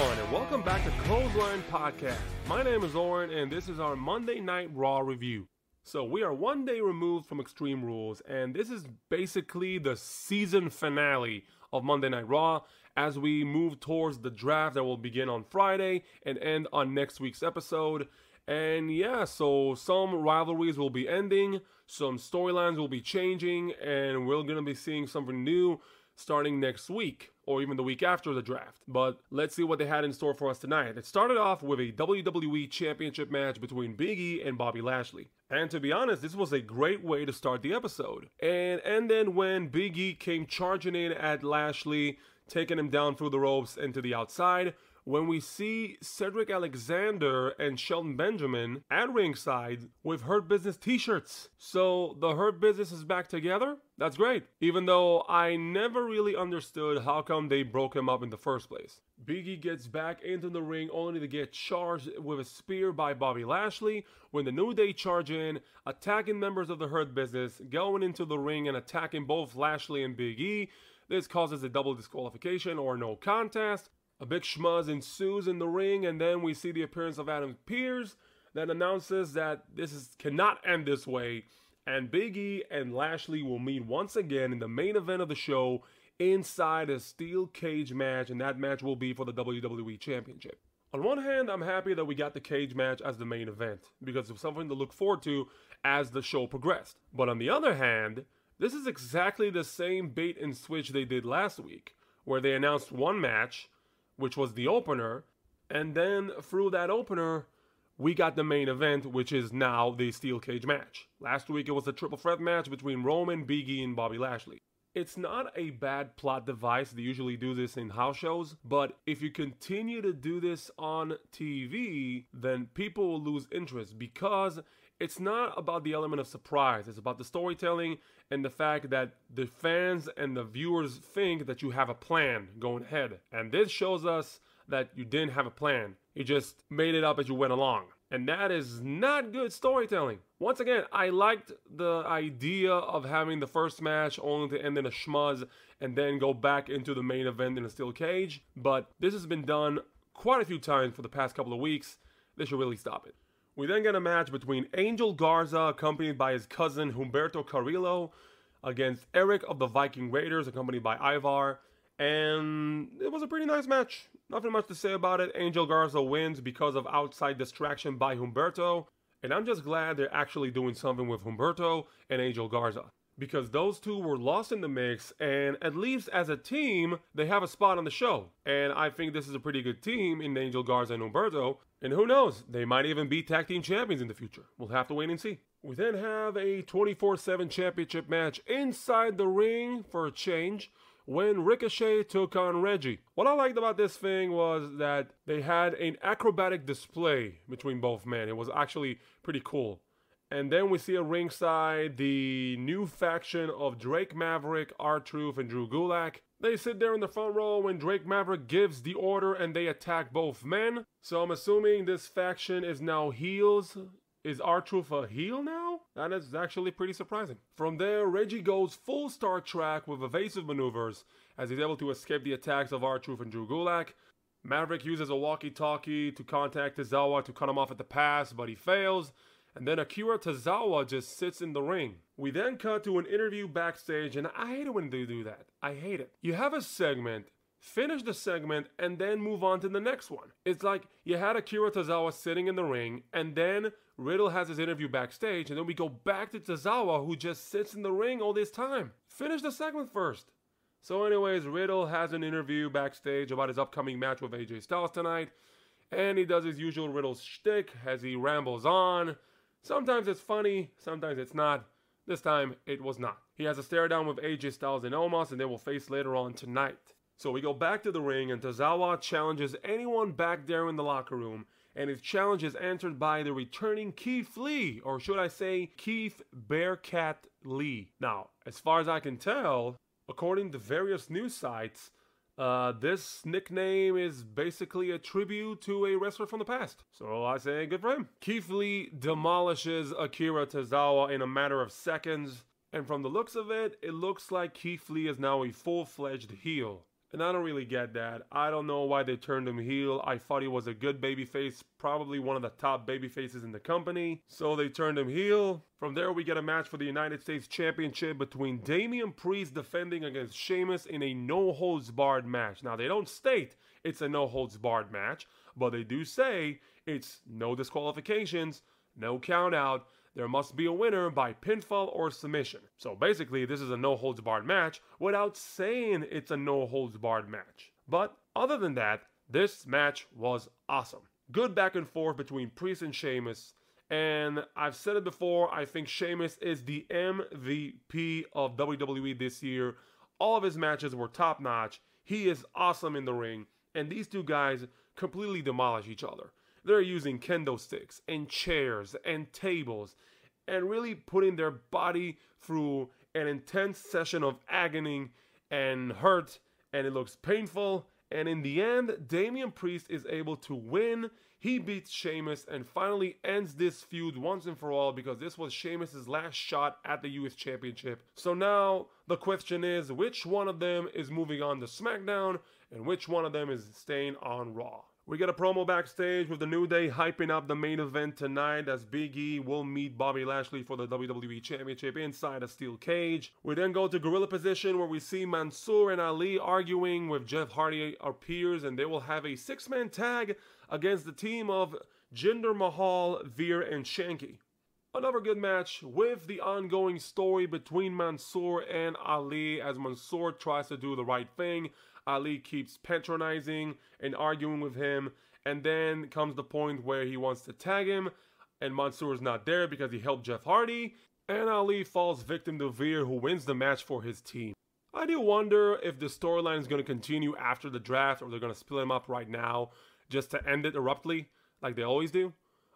everyone, and welcome back to Clothesline Podcast. My name is Oren, and this is our Monday Night Raw review. So we are one day removed from Extreme Rules, and this is basically the season finale of Monday Night Raw as we move towards the draft that will begin on Friday and end on next week's episode. And yeah, so some rivalries will be ending, some storylines will be changing, and we're going to be seeing something new starting next week, or even the week after the draft. But let's see what they had in store for us tonight. It started off with a WWE Championship match between Big E and Bobby Lashley. And to be honest, this was a great way to start the episode. And then when Big E came charging in at Lashley, taking him down through the ropes and to the outside, when we see Cedric Alexander and Shelton Benjamin at ringside with Hurt Business t-shirts. So the Hurt Business is back together? That's great. Even though I never really understood how come they broke him up in the first place. Big E gets back into the ring only to get charged with a spear by Bobby Lashley when the New Day charge in, attacking members of the Hurt Business, going into the ring and attacking both Lashley and Big E. This causes a double disqualification or no contest. A big schmuzz ensues in the ring, and then we see the appearance of Adam Pearce that announces that cannot end this way, and Big E and Lashley will meet once again in the main event of the show inside a steel cage match, and that match will be for the WWE Championship. On one hand, I'm happy that we got the cage match as the main event, because it was something to look forward to as the show progressed. But on the other hand, this is exactly the same bait and switch they did last week, where they announced one match, which was the opener, and then through that opener, we got the main event, which is now the steel cage match. Last week, it was a triple threat match between Roman, Big E, and Bobby Lashley. It's not a bad plot device. They usually do this in house shows, but if you continue to do this on TV, then people will lose interest because it's not about the element of surprise. It's about the storytelling and the fact that the fans and the viewers think that you have a plan going ahead. And this shows us that you didn't have a plan. You just made it up as you went along. And that is not good storytelling. Once again, I liked the idea of having the first match only to end in a schmuzz and then go back into the main event in a steel cage. But this has been done quite a few times for the past couple of weeks. They should really stop it. We then get a match between Angel Garza, accompanied by his cousin Humberto Carrillo, against Eric of the Viking Raiders, accompanied by Ivar. And it was a pretty nice match. Nothing much to say about it. Angel Garza wins because of outside distraction by Humberto. And I'm just glad they're actually doing something with Humberto and Angel Garza, because those two were lost in the mix, and at least as a team, they have a spot on the show. And I think this is a pretty good team in Angel Garza and Humberto. And who knows, they might even be tag team champions in the future. We'll have to wait and see. We then have a 24/7 championship match inside the ring for a change when Ricochet took on Reggie. What I liked about this thing was that they had an acrobatic display between both men. It was actually pretty cool. And then we see at ringside the new faction of Drake Maverick, R-Truth, and Drew Gulak. They sit there in the front row when Drake Maverick gives the order and they attack both men. So I'm assuming this faction is now heels. Is R-Truth a heel now? That is actually pretty surprising. From there, Reggie goes full Star Trek with evasive maneuvers as he's able to escape the attacks of R-Truth and Drew Gulak. Maverick uses a walkie-talkie to contact Tozawa to cut him off at the pass, but he fails. And then Akira Tozawa just sits in the ring. We then cut to an interview backstage, and I hate it when they do that. I hate it. You have a segment, finish the segment, and then move on to the next one. It's like you had Akira Tozawa sitting in the ring, and then Riddle has his interview backstage, and then we go back to Tozawa, who just sits in the ring all this time. Finish the segment first. So anyways, Riddle has an interview backstage about his upcoming match with AJ Styles tonight, and he does his usual Riddle shtick as he rambles on. Sometimes it's funny, sometimes it's not. This time, it was not. He has a stare down with AJ Styles and Omos, and they will face later on tonight. So we go back to the ring, and Tozawa challenges anyone back there in the locker room, and his challenge is answered by the returning Keith Lee, or should I say Keith Bearcat Lee. Now, as far as I can tell, according to various news sites, this nickname is basically a tribute to a wrestler from the past. So I say good for him. Keith Lee demolishes Akira Tozawa in a matter of seconds. And from the looks of it, it looks like Keith Lee is now a full-fledged heel. And I don't really get that. I don't know why they turned him heel. I thought he was a good babyface, probably one of the top babyfaces in the company. So they turned him heel. From there, we get a match for the United States Championship between Damian Priest defending against Sheamus in a no-holds-barred match. Now, they don't state it's a no-holds-barred match, but they do say it's no disqualifications, no count-out. There must be a winner by pinfall or submission. So basically, this is a no-holds-barred match without saying it's a no-holds-barred match. But other than that, this match was awesome. Good back and forth between Priest and Sheamus. And I've said it before, I think Sheamus is the MVP of WWE this year. All of his matches were top-notch. He is awesome in the ring. And these two guys completely demolish each other. They're using kendo sticks and chairs and tables and really putting their body through an intense session of agony and hurt, and it looks painful. And in the end, Damian Priest is able to win. He beats Sheamus and finally ends this feud once and for all, because this was Sheamus' last shot at the US Championship. So now the question is, which one of them is moving on to SmackDown and which one of them is staying on Raw? We get a promo backstage with the New Day hyping up the main event tonight as Big E will meet Bobby Lashley for the WWE Championship inside a steel cage. We then go to Gorilla Position where we see Mansoor and Ali arguing with Jeff Hardy appears, and they will have a six-man tag against the team of Jinder Mahal, Veer, and Shanky. Another good match with the ongoing story between Mansoor and Ali as Mansoor tries to do the right thing. Ali keeps patronizing and arguing with him, and then comes the point where he wants to tag him, and Mansoor is not there because he helped Jeff Hardy, and Ali falls victim to Veer, who wins the match for his team. I do wonder if the storyline is going to continue after the draft, or they're going to split them up right now just to end it abruptly like they always do.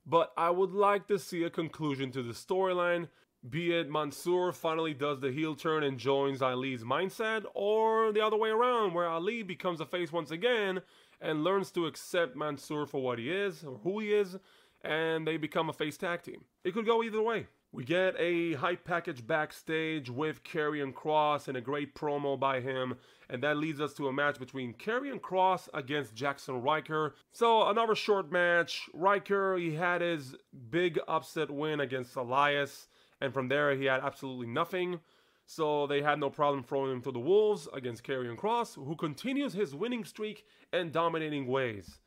But I would like to see a conclusion to the storyline, be it Mansoor finally does the heel turn and joins Ali's mindset, or the other way around, where Ali becomes a face once again and learns to accept Mansoor for what he is, or who he is, and they become a face tag team. It could go either way. We get a hype package backstage with Karrion Kross and a great promo by him, and that leads us to a match between Karrion Kross against Jackson Ryker. So another short match. Ryker, he had his big upset win against Elias, and from there he had absolutely nothing. So they had no problem throwing him to the wolves against Karrion Kross, who continues his winning streak and dominating ways.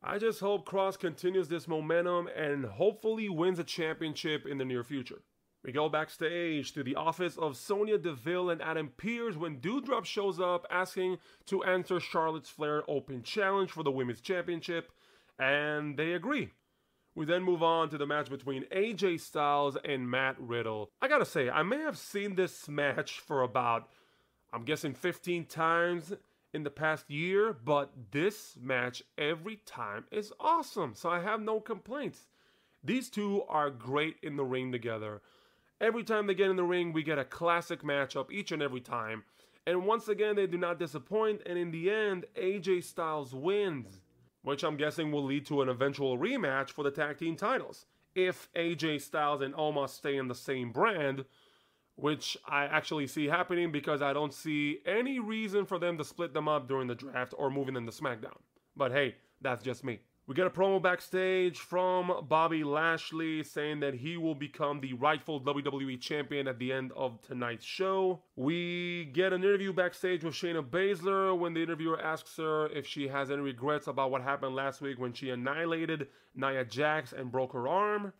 I just hope Kross continues this momentum and hopefully wins a championship in the near future. We go backstage to the office of Sonya Deville and Adam Pearce when Doudrop shows up asking to answer Charlotte Flair Open Challenge for the Women's Championship, and they agree. We then move on to the match between AJ Styles and Matt Riddle. I gotta say, I may have seen this match for about, I'm guessing 15 times in the past year, but this match every time is awesome, so I have no complaints. These two are great in the ring together. Every time they get in the ring, we get a classic matchup each and every time. And once again, they do not disappoint, and in the end, AJ Styles wins, which I'm guessing will lead to an eventual rematch for the tag team titles, if AJ Styles and Omos stay in the same brand, which I actually see happening because I don't see any reason for them to split them up during the draft or moving them to SmackDown. But hey, that's just me. We get a promo backstage from Bobby Lashley saying that he will become the rightful WWE Champion at the end of tonight's show. We get an interview backstage with Shayna Baszler when the interviewer asks her if she has any regrets about what happened last week when she annihilated Nia Jax and broke her arm.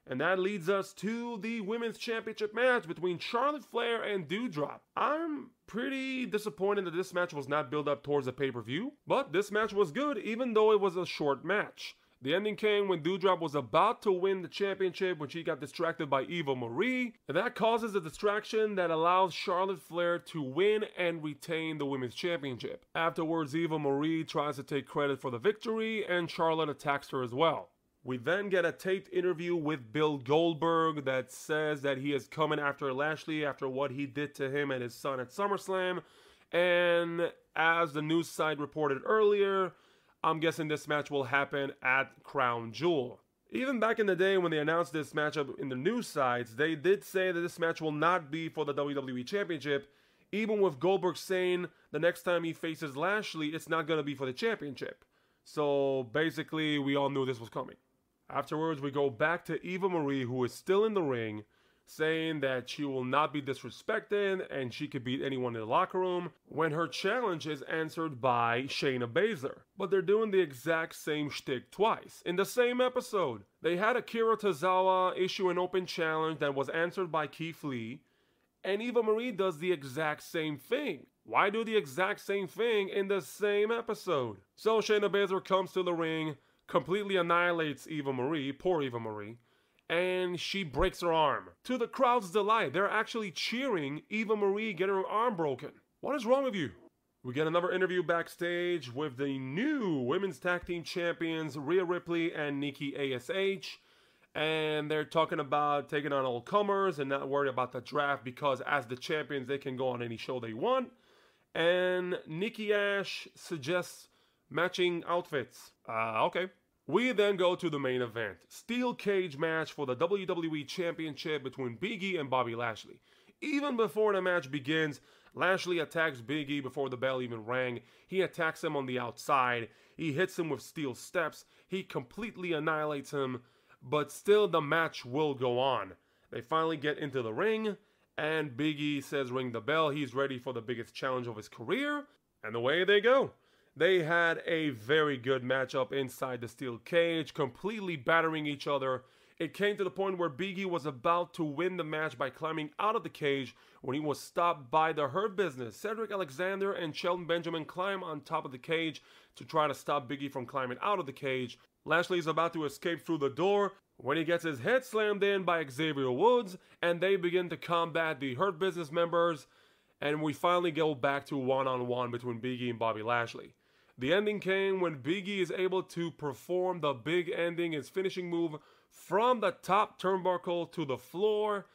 And that leads us to the Women's Championship match between Charlotte Flair and Doudrop. I'm pretty disappointed that this match was not built up towards a pay-per-view, but this match was good even though it was a short match. The ending came when Doudrop was about to win the championship when she got distracted by Eva Marie, and that causes a distraction that allows Charlotte Flair to win and retain the Women's Championship. Afterwards, Eva Marie tries to take credit for the victory, and Charlotte attacks her as well. We then get a taped interview with Bill Goldberg that says that he is coming after Lashley after what he did to him and his son at SummerSlam. And as the news site reported earlier, I'm guessing this match will happen at Crown Jewel. Even back in the day when they announced this matchup in the news sites, they did say that this match will not be for the WWE Championship. Even with Goldberg saying the next time he faces Lashley, it's not going to be for the championship. So basically, we all knew this was coming. Afterwards, we go back to Eva Marie, who is still in the ring, saying that she will not be disrespected and she could beat anyone in the locker room, when her challenge is answered by Shayna Baszler. But they're doing the exact same shtick twice. In the same episode, they had Akira Tozawa issue an open challenge that was answered by Keith Lee, and Eva Marie does the exact same thing. Why do the exact same thing in the same episode? So Shayna Baszler comes to the ring, completely annihilates Eva Marie, poor Eva Marie, and she breaks her arm. To the crowd's delight, they're actually cheering Eva Marie get her arm broken. What is wrong with you? We get another interview backstage with the new Women's Tag Team Champions, Rhea Ripley and Nikki ASH. And they're talking about taking on all comers and not worried about the draft because as the champions, they can go on any show they want. And Nikki ASH suggests matching outfits. Okay. We then go to the main event. Steel cage match for the WWE Championship between Big E and Bobby Lashley. Even before the match begins, Lashley attacks Big E before the bell even rang. He attacks him on the outside. He hits him with steel steps. He completely annihilates him. But still, the match will go on. They finally get into the ring, and Big E says ring the bell. He's ready for the biggest challenge of his career, and away they go. They had a very good matchup inside the steel cage, completely battering each other. It came to the point where Big E was about to win the match by climbing out of the cage when he was stopped by the Hurt Business. Cedric Alexander and Shelton Benjamin climb on top of the cage to try to stop Big E from climbing out of the cage. Lashley is about to escape through the door when he gets his head slammed in by Xavier Woods, and they begin to combat the Hurt Business members, and we finally go back to one-on-one between Big E and Bobby Lashley. The ending came when Big E is able to perform the big ending, his finishing move, from the top turnbuckle to the floor,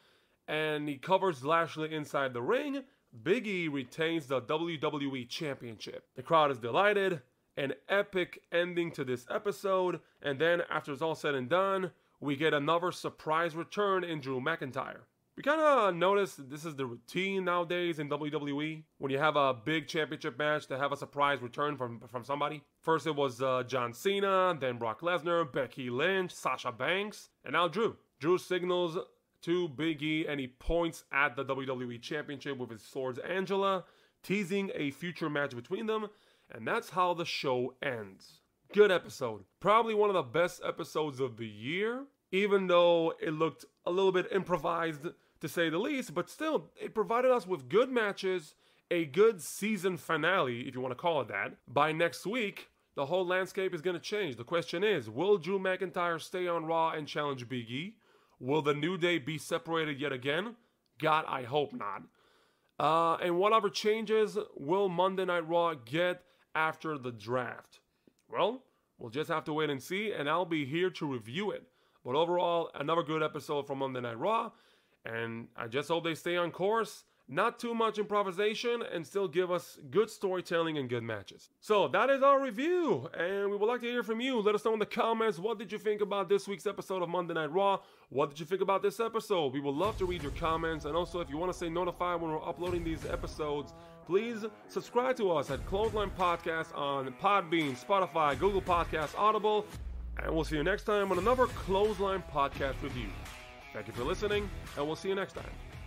and he covers Lashley inside the ring. Big E retains the WWE Championship. The crowd is delighted. An epic ending to this episode, and then after it's all said and done, we get another surprise return in Drew McIntyre. We kind of notice this is the routine nowadays in WWE. When you have a big championship match, to have a surprise return from somebody. First it was John Cena, then Brock Lesnar, Becky Lynch, Sasha Banks, and now Drew. Drew signals to Big E and he points at the WWE Championship with his Swords Angela, teasing a future match between them. And that's how the show ends. Good episode. Probably one of the best episodes of the year. Even though it looked a little bit improvised, to say the least. But still, it provided us with good matches. A good season finale, if you want to call it that. By next week, the whole landscape is going to change. The question is, will Drew McIntyre stay on Raw and challenge Big E? Will the New Day be separated yet again? God, I hope not. And what other changes will Monday Night Raw get after the draft? Well, we'll just have to wait and see, and I'll be here to review it. But overall, another good episode from Monday Night Raw, and I just hope they stay on course. Not too much improvisation, and still give us good storytelling and good matches. So that is our review, and we would like to hear from you. Let us know in the comments, what did you think about this week's episode of Monday Night Raw? What did you think about this episode? We would love to read your comments, and also if you want to stay notified when we're uploading these episodes, please subscribe to us at Clothesline Podcast on Podbean, Spotify, Google Podcasts, Audible, and we'll see you next time on another Clothesline Podcast review. Thank you for listening, and we'll see you next time.